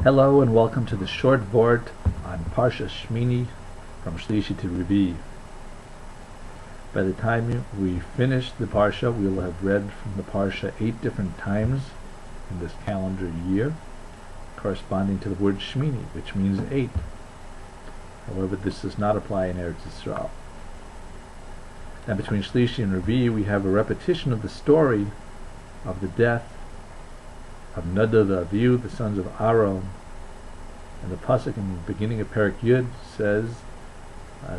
Hello and welcome to the short Vort on Parsha Shemini from Shlishi to Revii. By the time we finish the Parsha, we will have read from the Parsha 8 different times in this calendar year, corresponding to the word Shemini, which means 8. However, this does not apply in Eretz Yisrael. Now between Shlishi and Revii, we have a repetition of the story of the death of Nadav Avihu, the sons of Aaron. And the pasuk in the beginning of Perek Yud says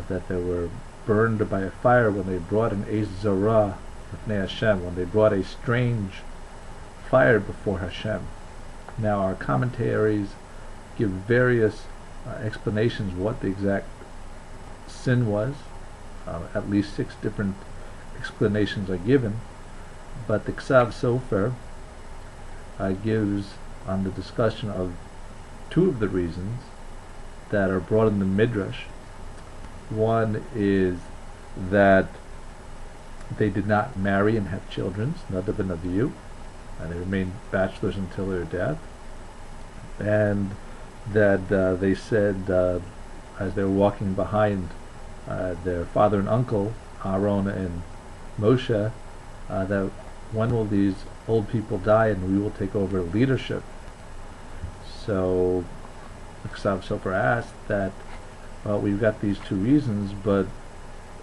that they were burned by a fire when they brought an Eis Zorah Lifnei Hashem, when they brought a strange fire before Hashem. Now our commentaries give various explanations what the exact sin was. At least 6 different explanations are given, but the Ksav Sofer gives on the discussion of 2 of the reasons that are brought in the Midrash. One is that they did not marry and have children, Nadav and Avihu, and they remained bachelors until their death, and that they said as they were walking behind their father and uncle, Aaron and Moshe, that when will these old people die and we will take over leadership? So Ksav Sofer asked that, well, we've got these 2 reasons, but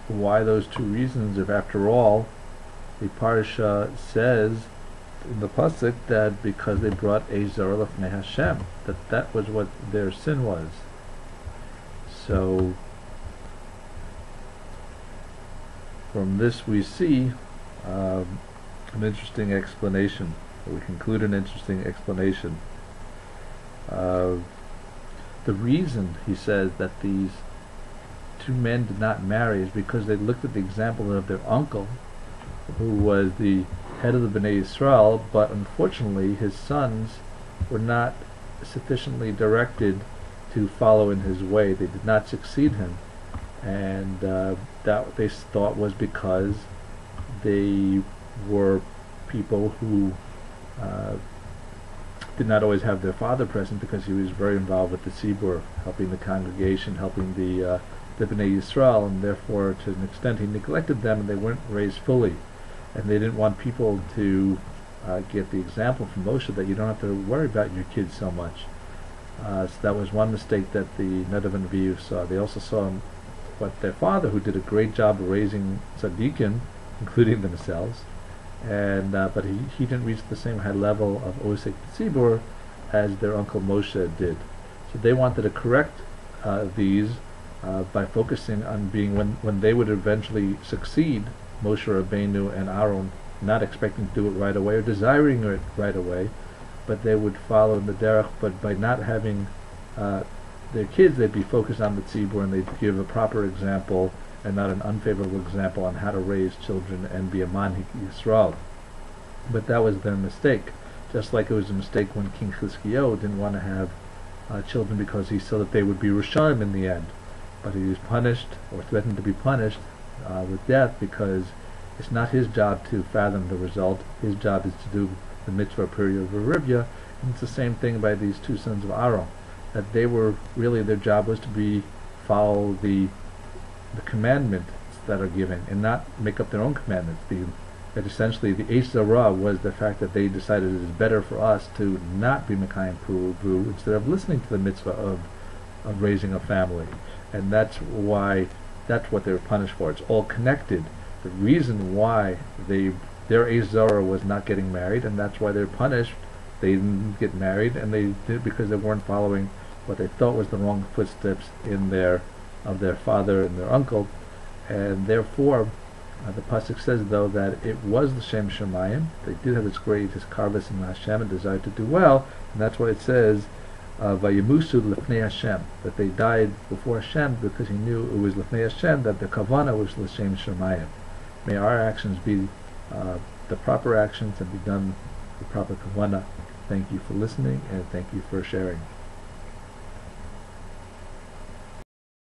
why those 2 reasons if after all the Parsha says in the pasuk that because they brought Eis Zorah Lifnei Hashem, that was what their sin was. So from this we see an interesting explanation. We conclude an interesting explanation. The reason, he says, that these 2 men did not marry is because they looked at the example of their uncle, who was the head of the Bnei Yisrael, but unfortunately his sons were not sufficiently directed to follow in his way. They did not succeed him, and that they thought was because they were people who did not always have their father present, because he was very involved with the Tzibur, helping the congregation, helping the Bnei Yisrael, and therefore to an extent he neglected them and they weren't raised fully. And they didn't want people to get the example from Moshe that you don't have to worry about your kids so much. So that was one mistake that the Nadav and Avihu saw. They also saw what their father, who did a great job of raising tzaddikim, including themselves, and but he didn't reach the same high level of Osek Tzibur as their uncle Moshe did. So they wanted to correct these by focusing on being, when they would eventually succeed Moshe Rabbeinu and Aaron, not expecting to do it right away or desiring it right away, but they would follow in the derech, but by not having their kids, they'd be focused on the tzibur, and they'd give a proper example and not an unfavorable example on how to raise children and be a manhig Yisrael. But that was their mistake. Just like it was a mistake when King Chizkiyahu didn't want to have children because he saw that they would be Rishonim in the end. But he was punished, or threatened to be punished, with death, because it's not his job to fathom the result. His job is to do the mitzvah period of Revii, and it's the same thing by these 2 sons of Aaron, that they were really, their job was to follow the commandments that are given and not make up their own commandments. That essentially the Eis Zorah was the fact that they decided it is better for us to not be Mekayim Puruvu instead of listening to the mitzvah of raising a family. And that's what they were punished for. It's all connected. The reason why their Eis Zorah was not getting married, and that's why they're punished. They didn't get married, and they did because they weren't following what they thought was the wrong footsteps of their father and their uncle. And therefore the pasuk says, though, that it was the Shem Shemayim. They did have this great hiskarvus in Hashem and desired to do well, and that's why it says Vayemusu Lifnei Hashem, that they died before Hashem because he knew it was Lifnei Hashem, that the kavana was L'Shem Shemayim. May our actions be the proper actions and be done with proper kavana. Thank you for listening, and thank you for sharing.